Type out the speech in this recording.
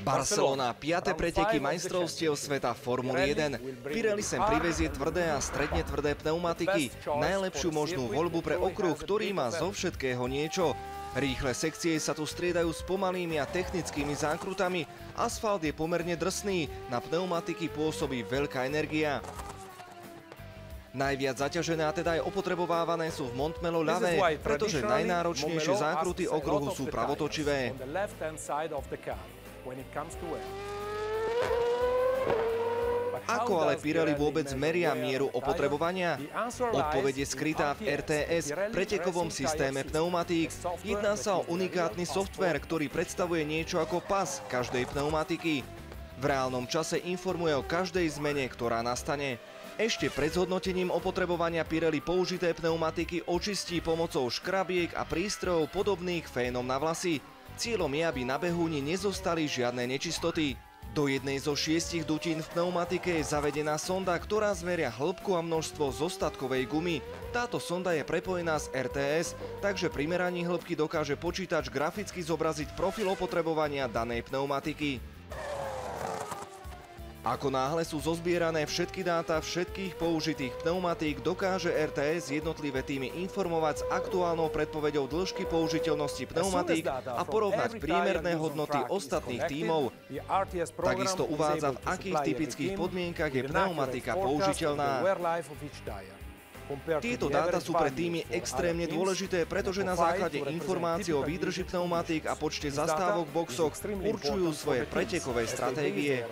Barcelona, 5. preteky majstrovstiev sveta Formuly 1. Pirelli sem privezie tvrdé a stredne tvrdé pneumatiky. Najlepšiu možnú voľbu pre okruh, ktorý má zo všetkého niečo. Rýchle sekcie sa tu striedajú s pomalými a technickými zákrutami. Asfalt je pomerne drsný, na pneumatiky pôsobí veľká energia. Najviac zaťažené a teda aj opotrebovávané sú v Montmelo ľavé, pretože najnáročnejšie zákruty okruhu sú pravotočivé. Ako ale Pirelli vôbec meria mieru opotrebovania? Odpoveď je skrytá v RTS, pretekovom systéme pneumatík. Jedná sa o unikátny softvér, ktorý predstavuje niečo ako pas každej pneumatiky. V reálnom čase informuje o každej zmene, ktorá nastane. Ešte pred zhodnotením opotrebovania Pirelli použité pneumatiky očistí pomocou škrabiek a prístrojov podobných fénom na vlasy. Cieľom je, aby na behúni nezostali žiadne nečistoty. Do jednej zo 6 dutín v pneumatike je zavedená sonda, ktorá zmeria hĺbku a množstvo zostatkovej gumy. Táto sonda je prepojená s RTS, takže pri meraní hĺbky dokáže počítač graficky zobraziť profil opotrebovania danej pneumatiky. Ako náhle sú zozbierané všetky dáta všetkých použitých pneumatík, dokáže RTS jednotlivé týmy informovať s aktuálnou predpoveďou dĺžky použiteľnosti pneumatík a porovnať priemerné hodnoty ostatných tímov. Takisto uvádza, v akých typických podmienkach je pneumatika použiteľná. Tieto dáta sú pre týmy extrémne dôležité, pretože na základe informácií o výdrži pneumatík a počte zastávok v boxoch určujú svoje pretekové stratégie.